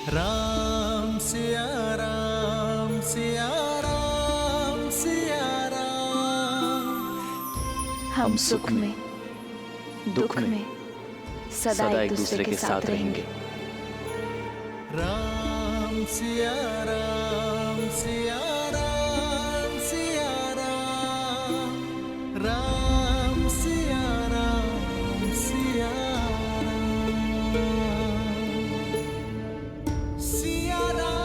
राम सिया राम सिया राम सिया राम। हम सुख में दुख में सदा एक दूसरे के साथ रहेंगे। राम सिया राम सिया राम सिया राम। राम सिया राम सिया राम सिया राम।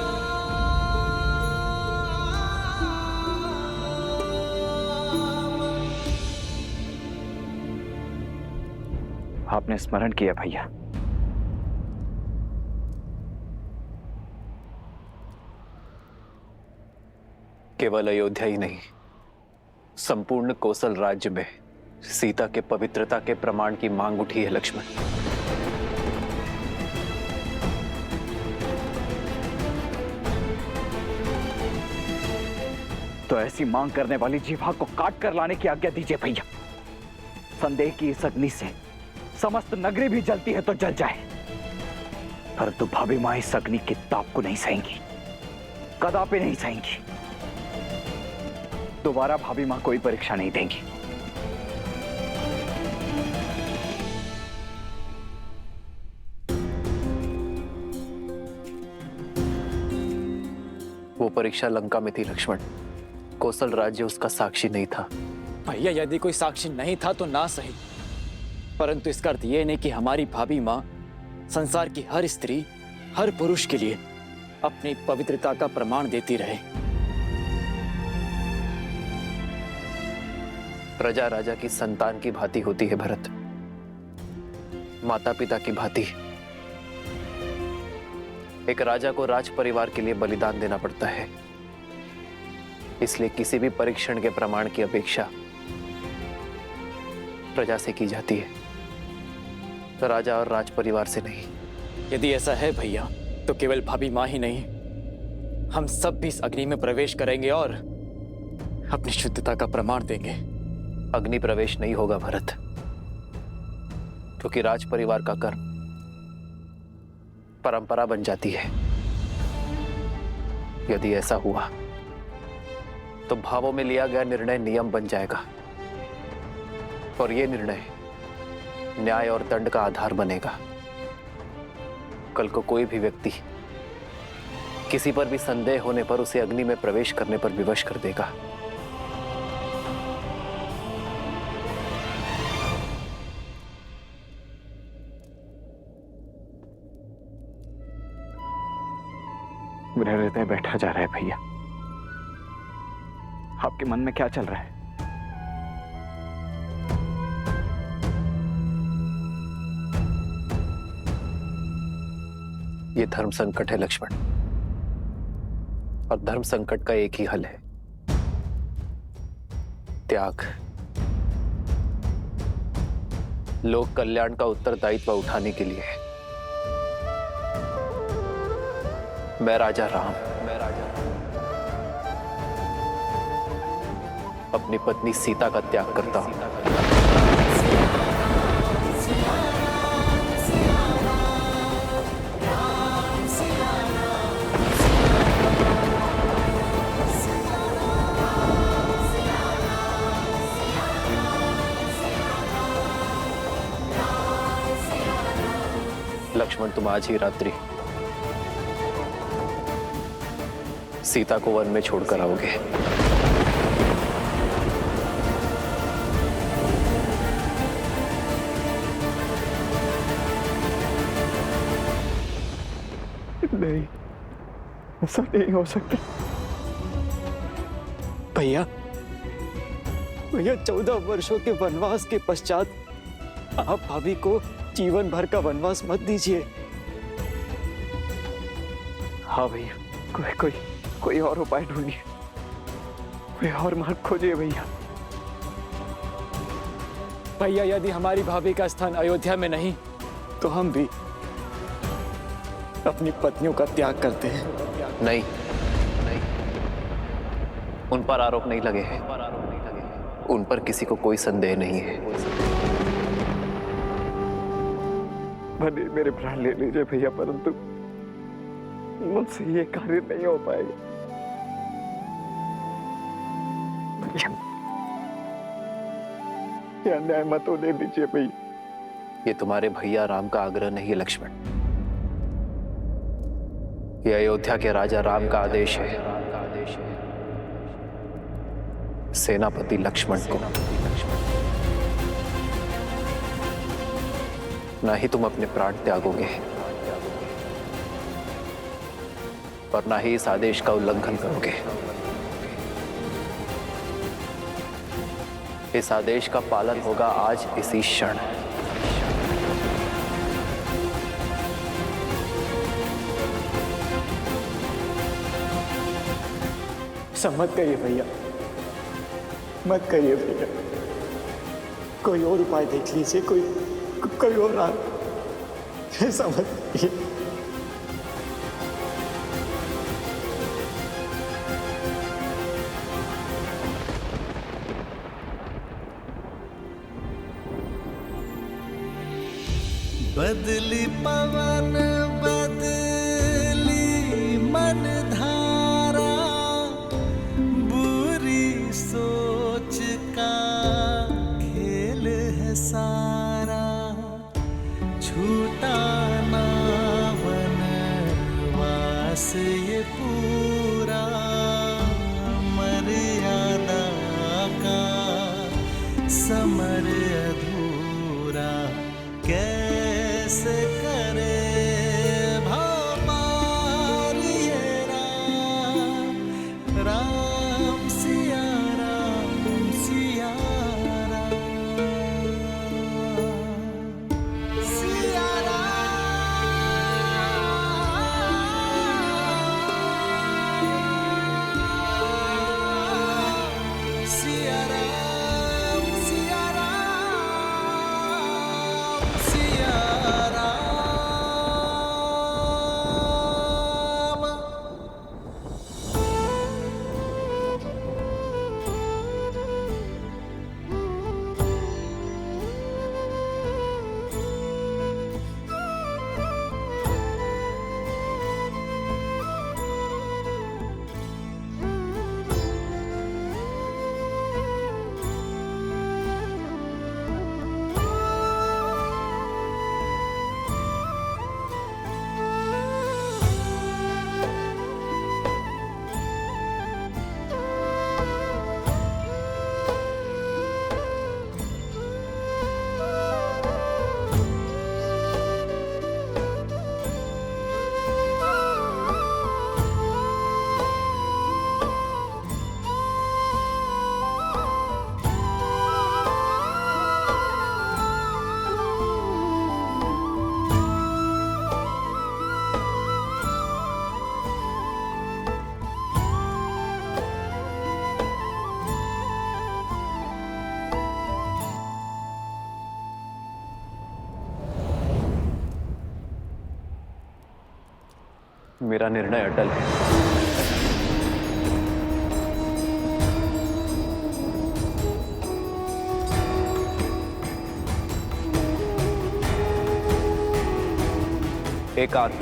आपने स्मरण किया भैया। केवल अयोध्या ही नहीं, संपूर्ण कोसल राज्य में सीता के पवित्रता के प्रमाण की मांग उठी है लक्ष्मण। तो ऐसी मांग करने वाली जीवा को काट कर लाने की आज्ञा दीजिए भैया। संदेह की इस अग्नि से समस्त नगरी भी जलती है तो जल जाए, परंतु भाभी मां इस अग्नि की ताप को नहीं सहेंगी, कदापि नहीं सहेंगी। दोबारा भाभी मां कोई परीक्षा नहीं देंगी। वो परीक्षा लंका में थी लक्ष्मण, कौशल राज्य उसका साक्षी नहीं था। भैया यदि कोई साक्षी नहीं था तो ना सही, परंतु इसका अर्थ यह नहीं कि हमारी भाभी मां संसार की हर स्त्री हर पुरुष के लिए अपनी पवित्रता का प्रमाण देती रहे। प्रजा राजा की संतान की भांति होती है भरत, माता पिता की भांति। एक राजा को राज परिवार के लिए बलिदान देना पड़ता है, इसलिए किसी भी परीक्षण के प्रमाण की अपेक्षा प्रजा से की जाती है, तो राजा और राज परिवार से नहीं। यदि ऐसा है भैया तो केवल भाभी मां ही नहीं, हम सब भी इस अग्नि में प्रवेश करेंगे और अपनी शुद्धता का प्रमाण देंगे। अग्नि प्रवेश नहीं होगा भरत, क्योंकि राज परिवार का कर्म परंपरा बन जाती है। यदि ऐसा हुआ तो भावों में लिया गया निर्णय नियम बन जाएगा, और यह निर्णय न्याय और दंड का आधार बनेगा। कल को कोई भी व्यक्ति किसी पर भी संदेह होने पर उसे अग्नि में प्रवेश करने पर विवश कर देगा। मेरा हृदय बैठा जा रहा है भैया। आपके मन में क्या चल रहा है? ये धर्म संकट है लक्ष्मण, और धर्म संकट का एक ही हल है, त्याग। लोक कल्याण का उत्तरदायित्व उठाने के लिए मैं राजा राम अपनी पत्नी सीता का त्याग करता हूं। लक्ष्मण, तुम आज ही रात्रि सीता को वन में छोड़कर आओगे। नहीं, ऐसा नहीं हो सकता। भैया 14 वर्षों के वनवास के पश्चात आप भाभी को जीवन भर का वनवास मत दीजिए। हाँ भैया, कोई और उपाय ढूंढिए, कोई और मार्ग खोजिए भैया। भैया यदि हमारी भाभी का स्थान अयोध्या में नहीं तो हम भी अपनी पत्नियों का त्याग करते हैं। नहीं, उन पर आरोप नहीं लगे हैं, उन पर किसी को कोई संदेह नहीं है। भले मेरे प्राण ले लीजिए भैया, परंतु मुझसे ये कार्य नहीं हो पाएगा। ये अन्याय मत होने दीजिए भैया। ये तुम्हारे भैया राम का आग्रह नहीं है लक्ष्मण, ये अयोध्या के राजा राम का आदेश है। सेनापति लक्ष्मण को ना ही तुम अपने प्राण त्यागोगे और ना ही इस आदेश का उल्लंघन करोगे। इस आदेश का पालन होगा आज इसी क्षण। ऐसा मत करिए भैया, मत करिए भैया। कोई और उपाय देख लीजिए, कोई और ऐसा मत करिए। बदली पवन बदली मन धारा, बुरी सोच का खेल है सारा। छूटा ना वनवास ये पूरा, मर्यादा का समर अधूरा। कैसे करे भगवान ये राम सिया राम सिया राम सिया राम सिया राम सिया राम सिया राम। मेरा निर्णय अटल है। एकांत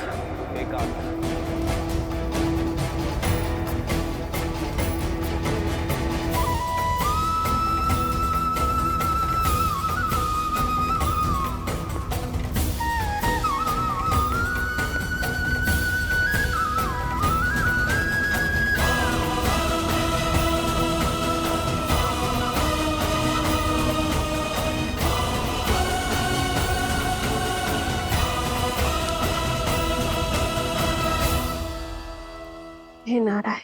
हे नारायण,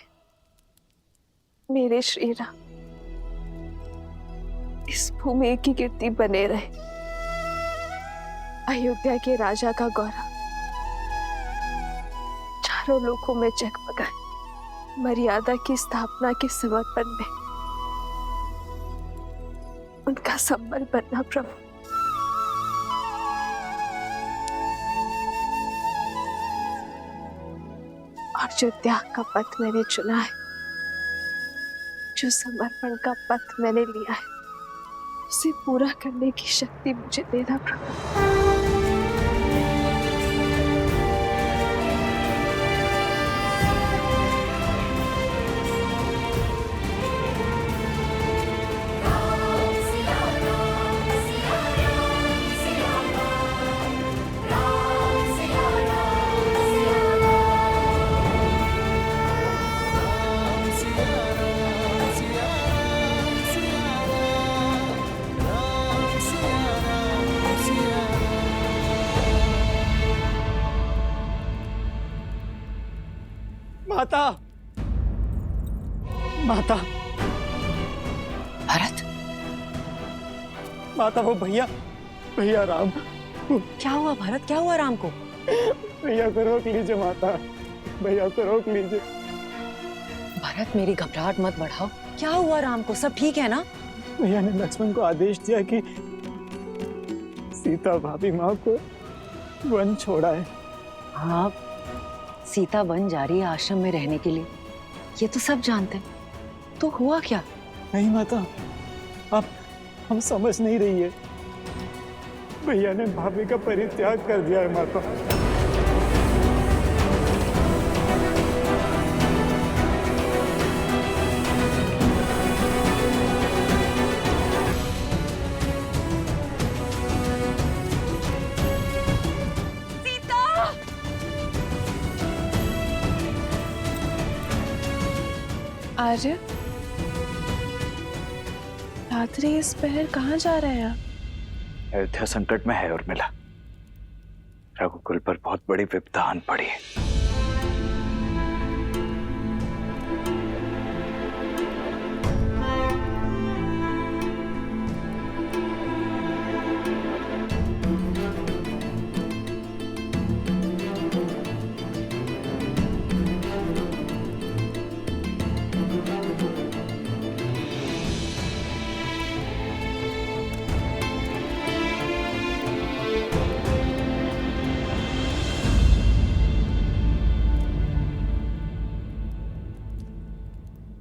मेरे श्री राम, इस भूमि की कीर्ति बने रहे। अयोध्या के राजा का गौरव चारों लोकों में जगमगाए। मर्यादा की स्थापना के समर्पण में उनका संबल बनना प्रभु। और जो त्याग का पथ मैंने चुना है, जो समर्पण का पथ मैंने लिया है, उसे पूरा करने की शक्ति मुझे देना प्रभु। माता, माता, भरत, माता, वो भैया, भैया राम, क्या हुआ भरत? क्या हुआ राम को? भैया को रोक लीजिए माता, भैया को रोक लीजिए। भरत, मेरी घबराहट मत बढ़ाओ। क्या हुआ राम को? सब ठीक है ना? भैया ने लक्ष्मण को आदेश दिया कि सीता भाभी माँ को वन छोड़ा है। हाँ, सीता वन जा रही है आश्रम में रहने के लिए, ये तो सब जानते हैं। तो हुआ क्या? नहीं माता, आप हम समझ नहीं रही है। भैया ने भाभी का परित्याग कर दिया है माता। आर्य, रात्रि इस पहर कहाँ जा रहे हैं आप? अयोध्या संकट में है उर्मिला। रघुकुल पर बहुत बड़ी विपदा आन पड़ी है।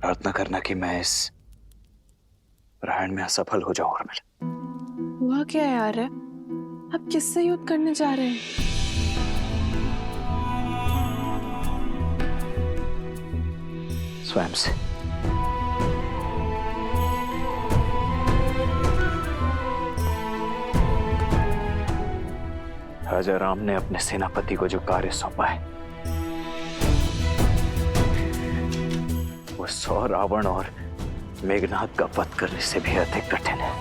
प्रार्थना करना कि मैं इस प्रयाण में असफल हो जाऊं उर्मिला। हुआ क्या है आर्य? आप किससे युद्ध करने जा रहे हैं? स्वयं से। राजा राम ने अपने सेनापति को जो कार्य सौंपा है वो 100 रावण और मेघनाद का वध करने से भी अधिक कठिन है।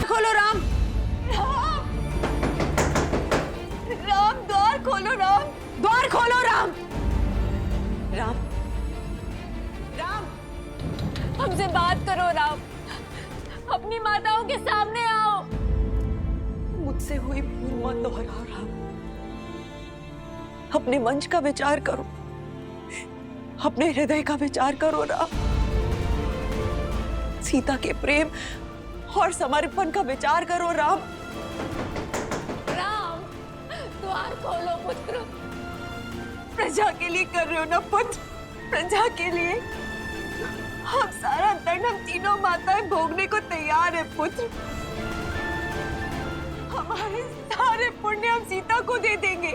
खोलो राम! राम, द्वार खोलो राम! द्वार खोलो राम! राम, राम, हमसे बात करो राम। अपनी माताओं के सामने आओ। मुझसे हुई भूल मत दोहराओ राम। अपने मंच का विचार करो, अपने हृदय का विचार करो राम। सीता के प्रेम और समर्पण का विचार करो राम। राम, द्वार खोलो पुत्र। प्रजा के लिए कर रहे हो ना पुत्र, प्रजा के लिए। हम सारा दंड हम तीनों माताएं भोगने को तैयार है पुत्र। हमारे सारे पुण्य हम सीता को दे देंगे,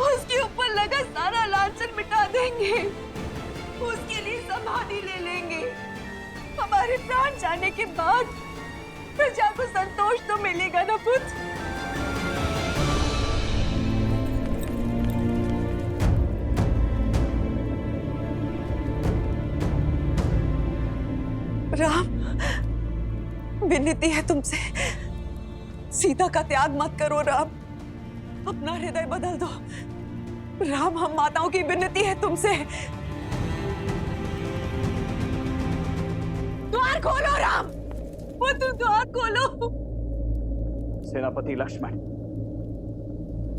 उसके ऊपर लगा सारा लांछन मिटा देंगे, उसके लिए समाधि ले लेंगे। हमारे प्राण जाने के बाद प्रजा को संतोष तो मिलेगा ना पुत्र। राम, विनती है तुमसे, सीता का त्याग मत करो राम। अपना हृदय बदल दो राम। हम माताओं की विनती है तुमसे। द्वार खोलो राम, पुत्र द्वार खोलो। सेनापति लक्ष्मण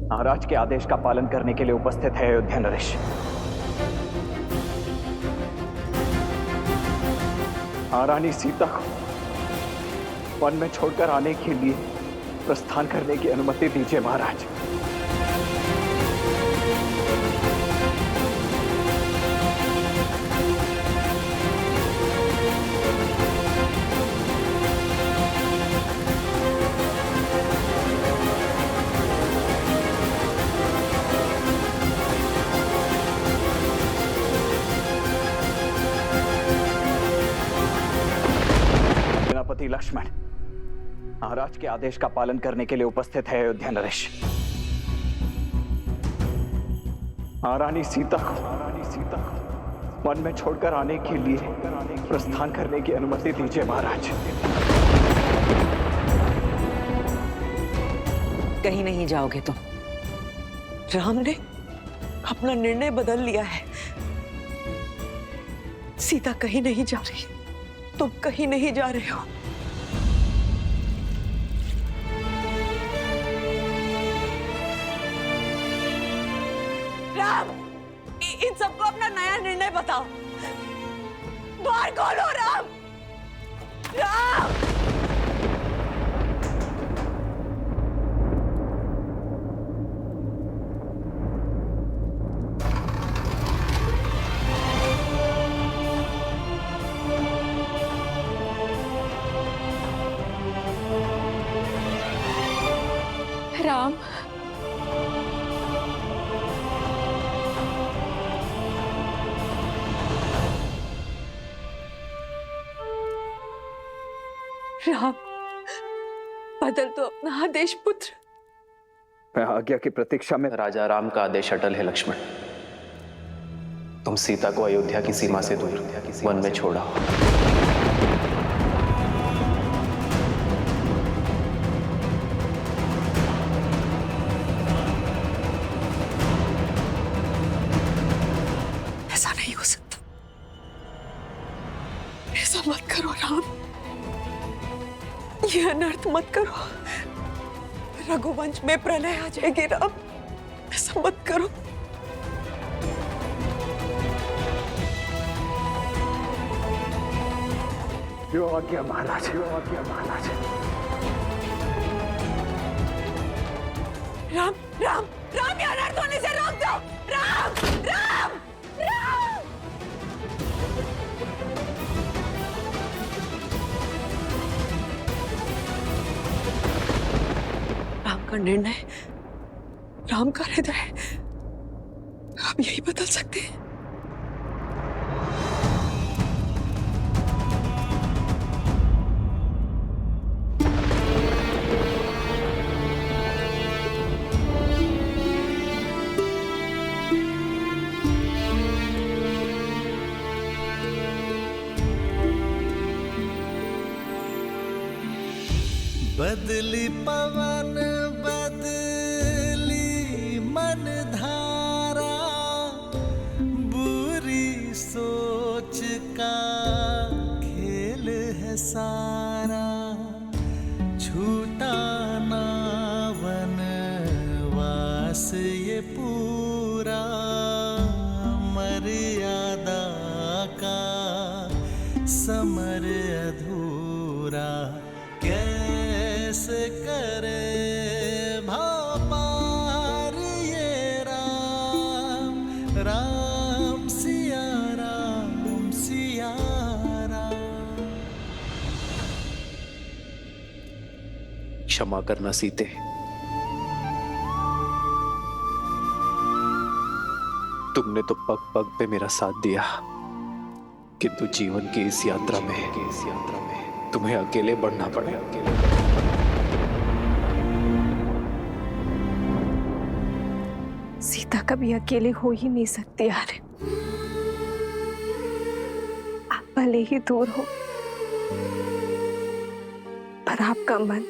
महाराज के आदेश का पालन करने के लिए उपस्थित है अयोध्या नरेश। महारानी सीता को वन में छोड़कर आने के लिए प्रस्थान करने की अनुमति दीजिए महाराज। सेनापति लक्ष्मण महाराज के आदेश का पालन करने के लिए उपस्थित है अयोध्या नरेश। महारानी सीता को वन में छोड़कर आने के लिए प्रस्थान करने की अनुमति दीजिए महाराज। कहीं नहीं जाओगे तुम। राम ने अपना निर्णय बदल लिया है। सीता कहीं नहीं जा रही, तुम कहीं नहीं जा रहे हो। राम, इन सबको अपना नया निर्णय बताओ। द्वार खोलो राम। राम, राम, राम, बदल तो अपना आदेश पुत्र। मैं आज्ञा की प्रतीक्षा में। राजा राम का आदेश अटल है लक्ष्मण। तुम सीता को अयोध्या की सीमा से दूर वन में छोड़ा। ऐसा नहीं हो सकता। ऐसा मत करो राम, ये अनर्थ मत करो। रघुवंश में प्रलय आ जाएगी राम, ऐसा मत करो। जो आज्ञा महाराज, जो आज्ञा महाराज। राम, राम, राम, ये अनर्थ होने से रोक दो। राम, राम, राम। राम का निर्णय, राम का हृदय, आप यही बदल सकते हैं। बदली पवन बदली मन धारा, बुरी सोच का खेल है सारा। छूटा ना वनवास ये पूरा, मर्यादा का समर अधूरा। कैसे करे भापार ये राम, राम सिया राम, सिया राम। क्षमा करना सीते। तुमने तो पग पग पे मेरा साथ दिया, किंतु जीवन की इस यात्रा में तुम्हें अकेले बढ़ना पड़े। सीता कभी अकेले हो ही नहीं सकती यार। आप भले ही दूर हो, पर आपका मन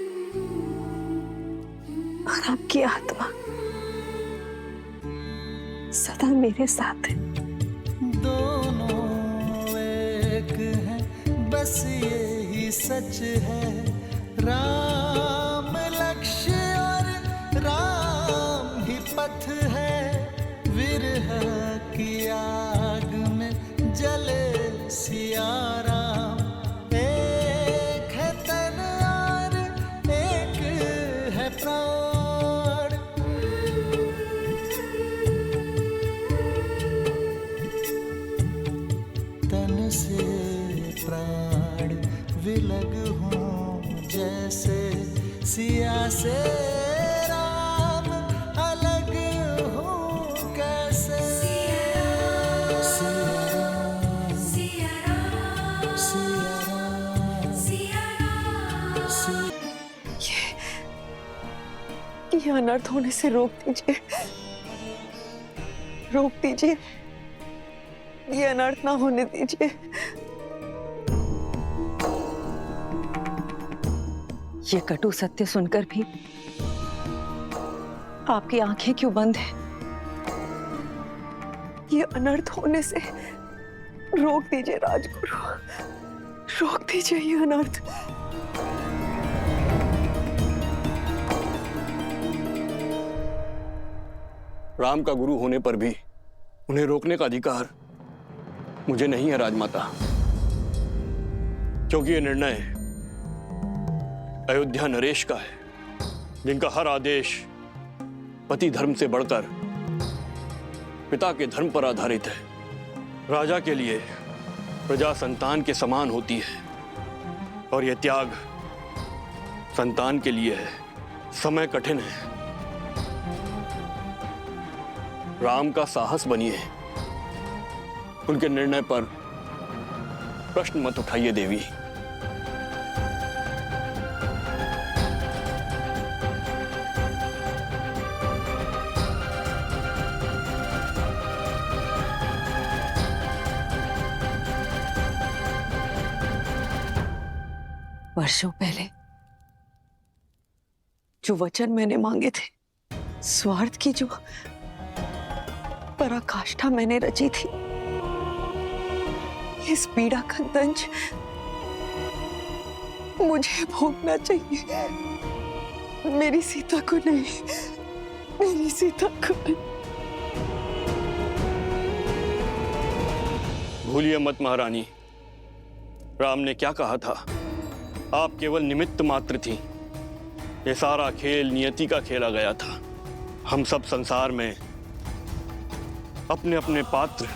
और आपकी आत्मा सदा मेरे साथ है। दोनों एक हैं, बस यही सच है। राम लक्ष्य और राम ही पथ है। विरह की आग में जले सिया राम। एक है तन और एक है प्राण। तन से प्राण विलग हों जैसे, सिया से राम अलग हो कैसे। सिया राम, सिया राम, सिया राम, सिया राम। ये अनर्थ होने से रोक दीजिए। रोक दीजिए, ये अनर्थ ना होने दीजिए। ये कटु सत्य सुनकर भी आपकी आंखें क्यों बंद हैं? ये अनर्थ होने से रोक दीजिए राजगुरु, रोक दीजिए ये अनर्थ। राम का गुरु होने पर भी उन्हें रोकने का अधिकार मुझे नहीं है राजमाता, क्योंकि यह निर्णय अयोध्या नरेश का है, जिनका हर आदेश पति धर्म से बढ़कर पिता के धर्म पर आधारित है। राजा के लिए प्रजा संतान के समान होती है और यह त्याग संतान के लिए है। समय कठिन है, राम का साहस बनिए, उनके निर्णय पर प्रश्न मत उठाइए देवी। वर्षों पहले जो वचन मैंने मांगे थे, स्वार्थ की जो पराकाष्ठा मैंने रची थी, इस पीड़ा का दंश मुझे भोगना चाहिए, मेरी सीता को नहीं, मेरी सीता को नहीं। भूलिए मत महारानी, राम ने क्या कहा था, आप केवल निमित्त मात्र थी। ये सारा खेल नियति का खेला गया था। हम सब संसार में अपने अपने पात्र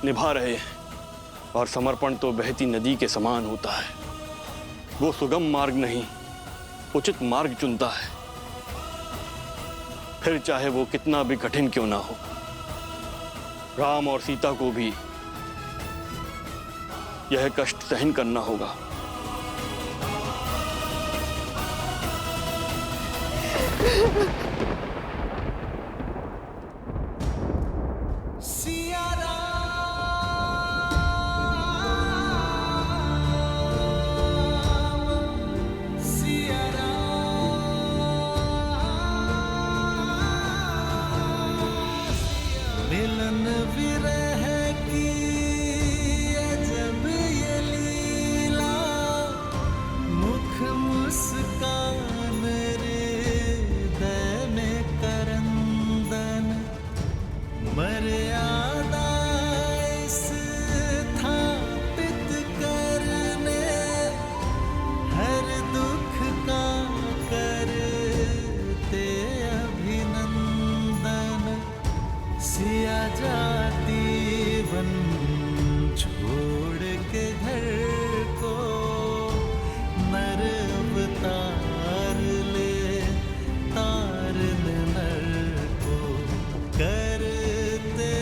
निभा रहे हैं और समर्पण तो बहती नदी के समान होता है। वो सुगम मार्ग नहीं, उचित मार्ग चुनता है, फिर चाहे वो कितना भी कठिन क्यों ना हो। राम और सीता को भी यह कष्ट सहन करना होगा। सिया राम, सिया राम, मिलन विरह की अजब ये लीला, मुख मुस्कान हृदय में करंदन, मर्यादा स्थापित करने, हर दुख का करते अभिनंदन, सिया जाती वन छोड़ के घर को, नर अवतार ले तार नर को, करते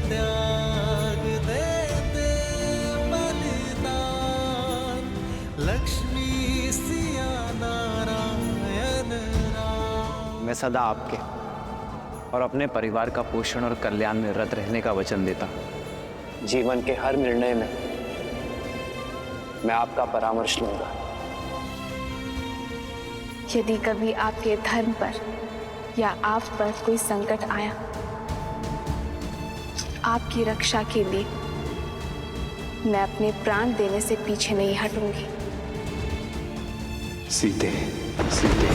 त्याग देते बलिदान, लक्ष्मी सिया नारायण राम। मैं सदा आपके और अपने परिवार का पोषण और कल्याण में रत रहने का वचन देता हूं। जीवन के हर निर्णय में मैं आपका परामर्श लूंगा। यदि कभी आपके धर्म पर या आप पर कोई संकट आया, आपकी रक्षा के लिए मैं अपने प्राण देने से पीछे नहीं हटूंगी। सीते, सीते।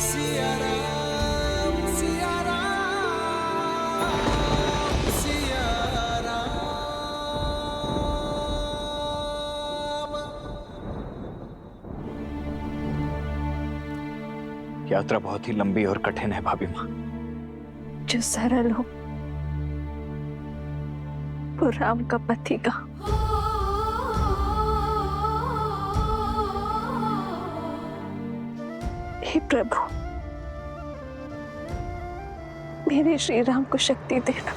सिया राम, सिया राम, सिया राम। यात्रा बहुत ही लंबी और कठिन है भाभी माँ। जो सरल हो वो राम का पति का। हे प्रभु, मेरे श्री राम को शक्ति देना।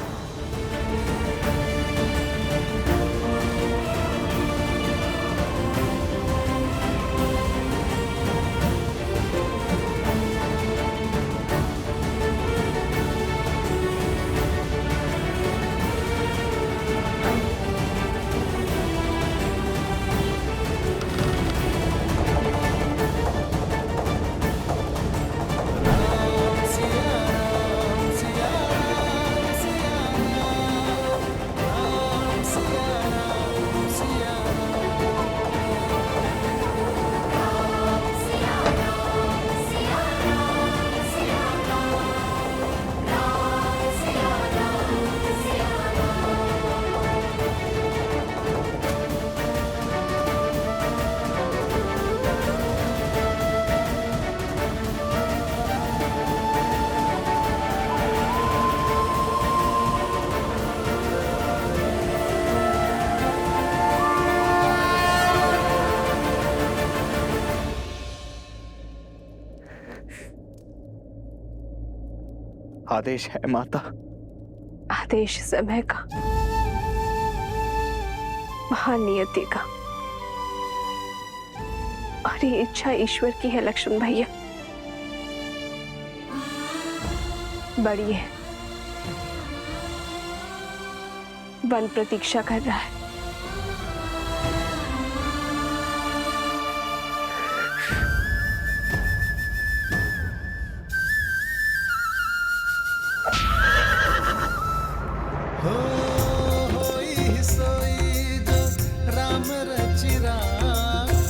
आदेश है माता। आदेश समय का, महानियति का, और ये इच्छा ईश्वर की है लक्ष्मण भैया। बड़ी है, वन प्रतीक्षा कर रहा है। होई सोई जो राम रचि राखा,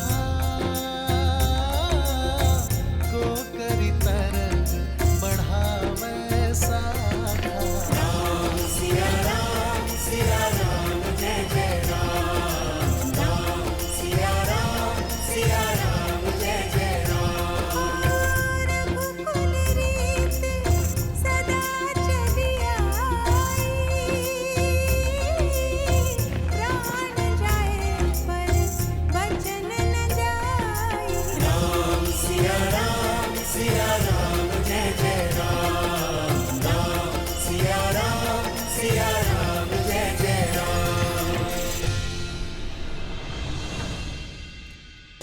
को करी तरग बढ़ावे साधा। राम सिया राम जय जय राम। राम सिया राम जय जय राम। रघुकुल रीत सदा चली आई, प्राण जाए पर वचन न जाए। राम सिया राम जय जय राम। राम सिया राम जय जय राम।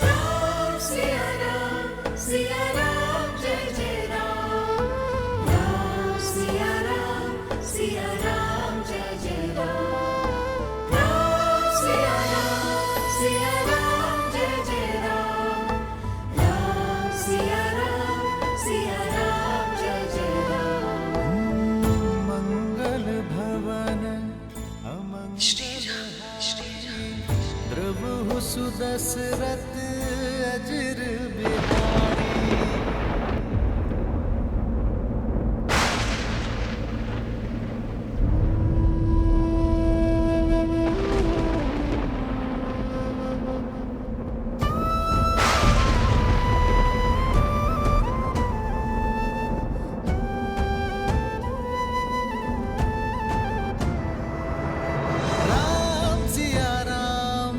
राम सिया राम जय जय राम। राम सिया राम जय जय राम। राम सिया राम जय जय राम। राम सिया राम जय जय राम। मंगल भवन अमंगल द्रवहु सुदशरथ अजर बिहारी। राम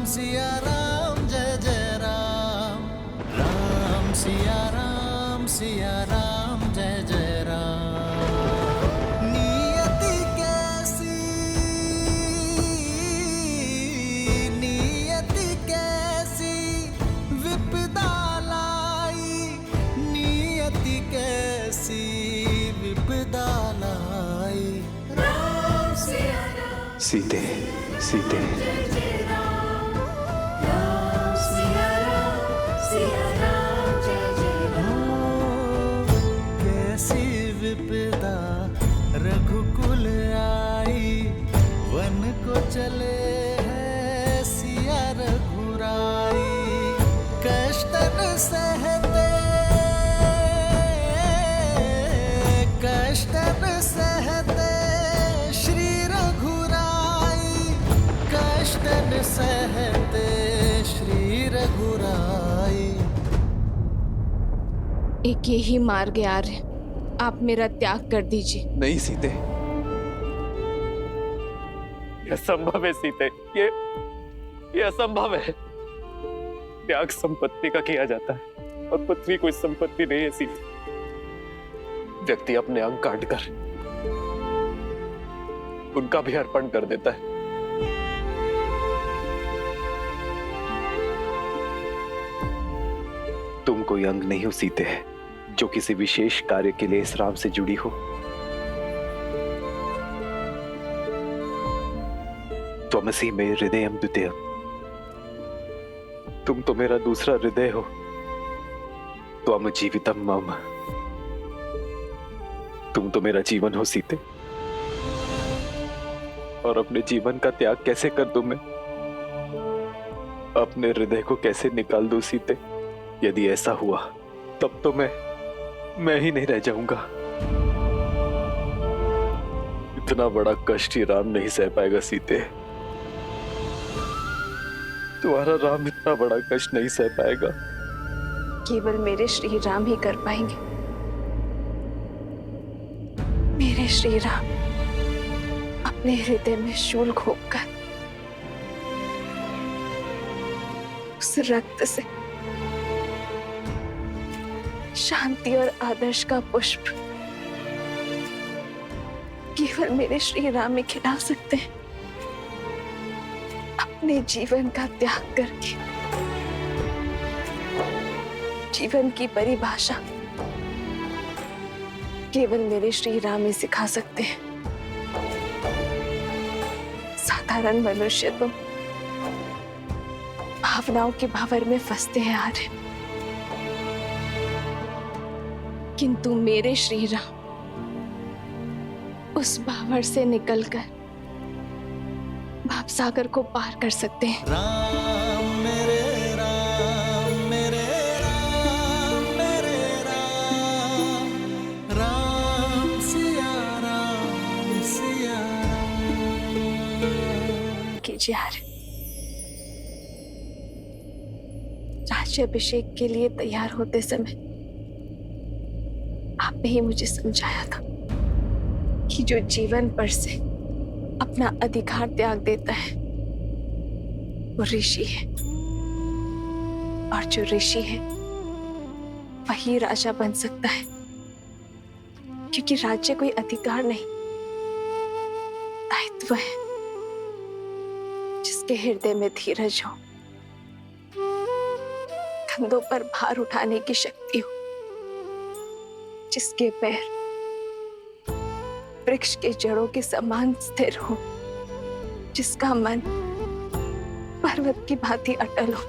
सिया राम जय जय राम। राम सिया राम जय जय राम। नियति कैसी विपदा लाई। नियति कैसी विपदा लाई। राम सिया राम सीते सीते राम सिया राम जय जय राम। कैसी विपदा रघुकुल आई। वन को चले हैं सिया रघुराई। कष्टन सहते श्री रघुराई। कष्टन सहते श्री रघुराई। एक यही मार्ग है आर्य, आप मेरा त्याग कर दीजिए। नहीं सीते, ये असंभव है सीते। ये असंभव है। त्याग संपत्ति का किया जाता है और पृथ्वी कोई संपत्ति नहीं है सीते। व्यक्ति अपने अंग काट कर उनका भी अर्पण कर देता है। तुम कोई अंग नहीं हो सीते, जो किसी विशेष कार्य के लिए इस राम से जुड़ी हो। त्वमसि मे हृदयम द्वितीयम्। तुम तो मेरा दूसरा हृदय हो। त्वम जीवितम मम। तुम तो मेरा जीवन हो सीते। और अपने जीवन का त्याग कैसे कर दूं मैं? अपने हृदय को कैसे निकाल दूं सीते? यदि ऐसा हुआ तब तो मैं ही नहीं रह जाऊंगा। इतना बड़ा कष्ट ही राम नहीं सह पाएगा सीते। तुम्हारा राम इतना बड़ा कष्ट नहीं सह पाएगा। केवल मेरे श्री राम ही कर पाएंगे। मेरे श्री राम अपने हृदय में शूल घोंपकर उस रक्त से शांति और आदर्श का पुष्प केवल मेरे श्री राम में खिला सकते हैं, अपने जीवन का त्याग करके। जीवन की परिभाषा केवल मेरे श्री राम में सिखा सकते हैं। साधारण मनुष्य तो भावनाओं के भावर में फंसते हैं आर्य, किंतु मेरे श्री राम उस भावर से निकलकर भावसागर को पार कर सकते हैं। राम मेरे राम मेरे राम मेरे राम, राम सिया राम सिया राम। कीजिए आर्य। राज्याभिषेक के लिए तैयार होते समय आपने ही मुझे समझाया था कि जो जीवन पर से अपना अधिकार त्याग देता है वो ऋषि है, और जो ऋषि है वही राजा बन सकता है, क्योंकि राज्य कोई अधिकार नहीं, दायित्व है। जिसके हृदय में धीरज हो, कंधों पर भार उठाने की शक्ति हो, जिसके पैर वृक्ष के जड़ों के समान स्थिर हो, जिसका मन पर्वत की भांति अटल हो,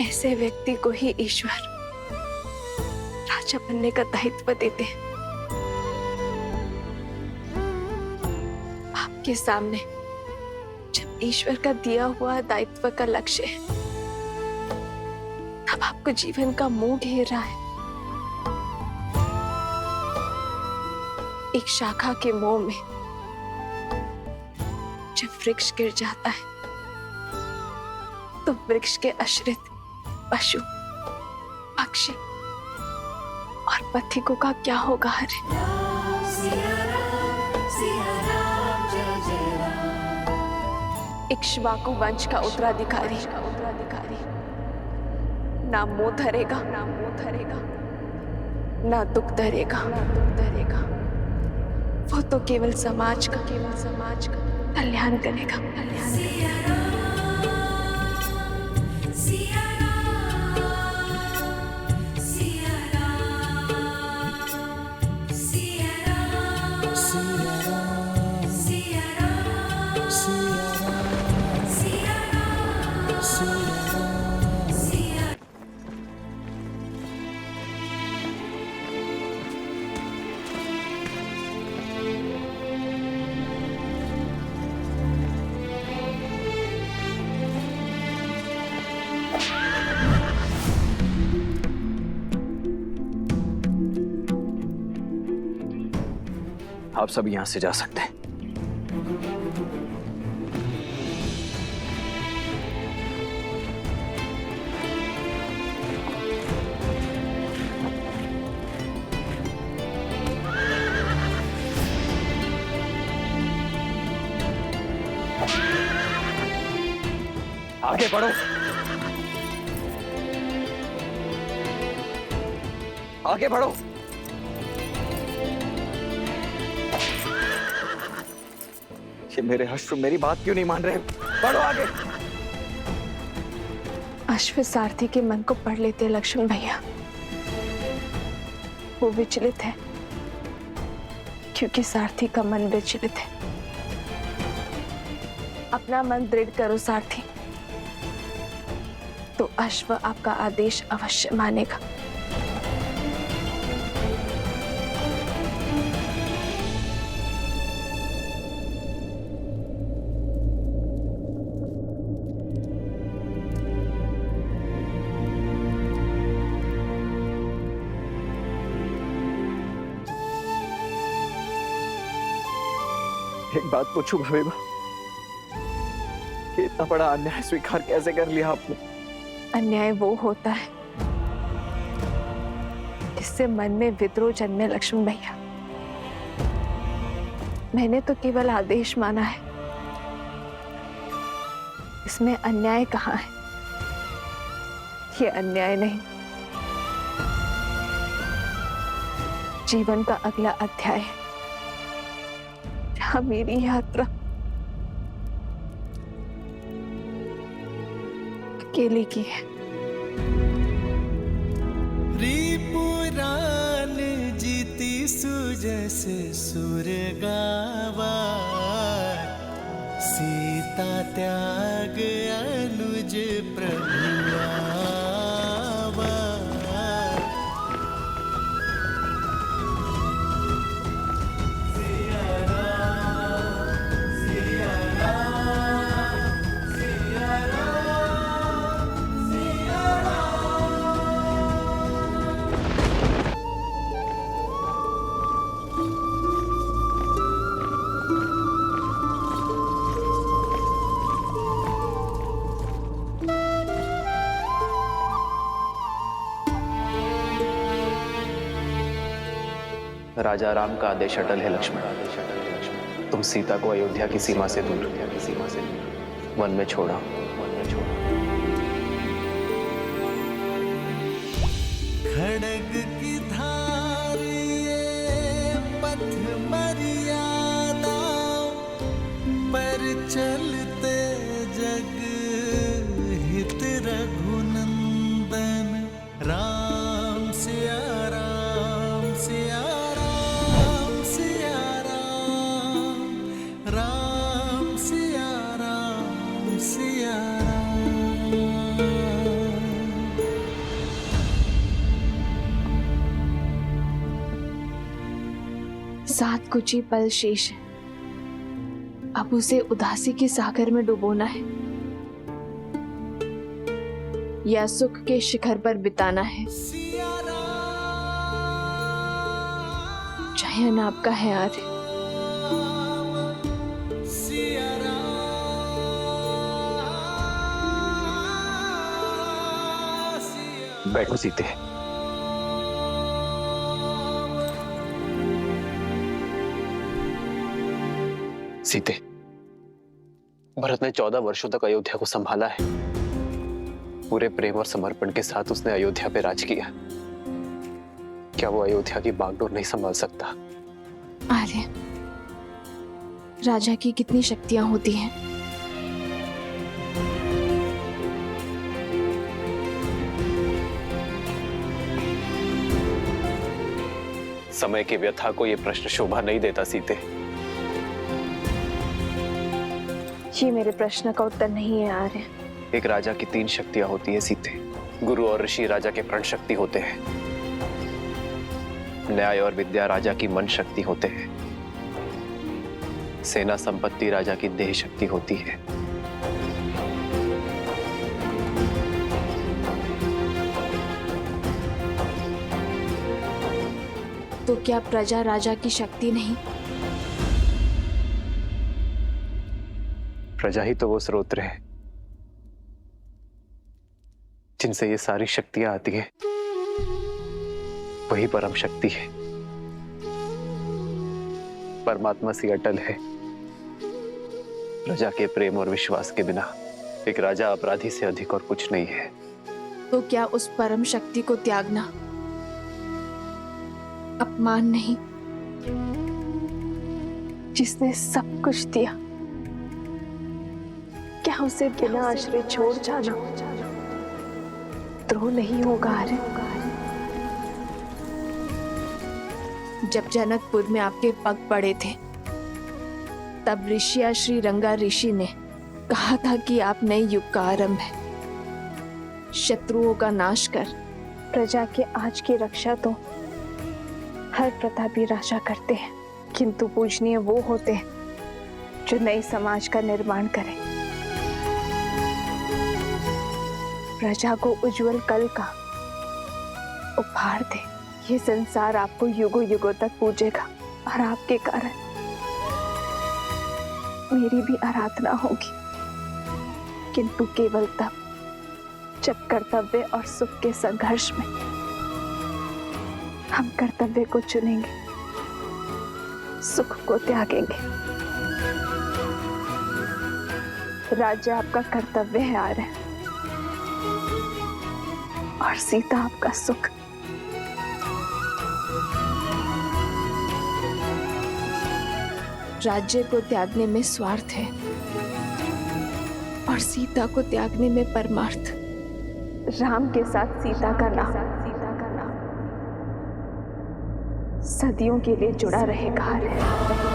ऐसे व्यक्ति को ही ईश्वर राजा बनने का दायित्व देते हैं। आपके सामने जब ईश्वर का दिया हुआ दायित्व का लक्ष्य है, तब आपको जीवन का मोह घेर रहा है। एक शाखा के मोह में जब वृक्ष गिर जाता है तो वृक्ष के आश्रित पशु, पक्षी और पथिकों का क्या होगा? हरे इक्ष्वाकु वंश का उत्तराधिकारी ना मोह धरेगा, ना दुख धरेगा। वो तो केवल समाज का कल्याण करेगा। आप सब यहां से जा सकते हैं। आगे बढ़ो, आगे बढ़ो। ये मेरे अश्व मेरी बात क्यों नहीं मान रहे? बढ़ो आगे। अश्व सारथी के मन को पढ़ लेते लक्ष्मण भैया। वो विचलित है क्योंकि सारथी का मन विचलित है। अपना मन दृढ़ करो सारथी, तो अश्व आपका आदेश अवश्य मानेगा। एक बात पूछूं भाभी माँ, कि इतना बड़ा अन्याय स्वीकार कैसे कर लिया आपने? अन्याय वो होता है जिससे मन में विद्रोह जन्मे लक्ष्मण भैया। मैंने तो केवल आदेश माना है, इसमें अन्याय कहाँ है? ये अन्याय नहीं, जीवन का अगला अध्याय है, यहाँ मेरी यात्रा अकेले की है। पुराण जीती सुजैसे सुर गावा, सीता त्याग अनुज प्रभु आवा। राजा राम का आदेश अटल है लक्ष्मण। तुम सीता को अयोध्या की सीमा से दूर वन में छोड़ा। खड़ग की धार ये पथ मर्यादा, पर चलते जग हित रघुनंदन। राम सिया राम सिया राम सिया राम, राम सिया राम सिया राम। सात कुछ ही पल शेष है, अब उसे उदासी के सागर में डुबोना है या सुख के शिखर पर बिताना है। चयन आपका है आर्य। बैठो सीते। सीते, भरत ने 14 वर्षों तक अयोध्या को संभाला है। पूरे प्रेम और समर्पण के साथ उसने अयोध्या पे राज किया। क्या वो अयोध्या की बागडोर नहीं संभाल सकता? आर्य, राजा की कितनी शक्तियां होती हैं। समय की व्यथा को यह प्रश्न शोभा नहीं देता सीते। ये मेरे प्रश्न का उत्तर नहीं है आर्य। एक राजा की 3 शक्तियां होती है सीते। गुरु और ऋषि राजा के प्रण शक्ति होते हैं। न्याय और विद्या राजा की मन शक्ति होते हैं। सेना संपत्ति राजा की देह शक्ति होती है। तो क्या प्रजा राजा की शक्ति नहीं? प्रजा ही तो वो स्रोत है जिनसे ये सारी शक्तियां आती हैं। वही परम शक्ति है। परमात्मा सी अटल है। प्रजा के प्रेम और विश्वास के बिना एक राजा अपराधी से अधिक और कुछ नहीं है। तो क्या उस परम शक्ति को त्यागना अपमान नहीं? जिसने सब कुछ दिया, क्या उसे बिना आश्रय छोड़ जाना द्रोह नहीं होगा आर्य? जब जनकपुर में आपके पग पड़े थे, तब ऋषिया श्री रंगा ऋषि ने कहा था कि आप नए युग का आरंभ है। शत्रुओं का नाश कर प्रजा के आज की रक्षा तो हर प्रतापी राजा करते हैं, किंतु पूजनीय वो होते हैं जो नए समाज का निर्माण करें, प्रजा को उज्जवल कल का उपहार दे। ये संसार आपको युगों युगों तक पूजेगा और आपके कारण मेरी भी आराधना होगी, किंतु केवल तब जब कर्तव्य और सुख के संघर्ष में हम कर्तव्य को चुनेंगे, सुख को त्यागेंगे। राज्य आपका कर्तव्य है आर्य, और सीता आपका सुख। राज्य को त्यागने में स्वार्थ है और सीता को त्यागने में परमार्थ। राम के साथ सीता का नाम सदियों के लिए जुड़ा रहेगा।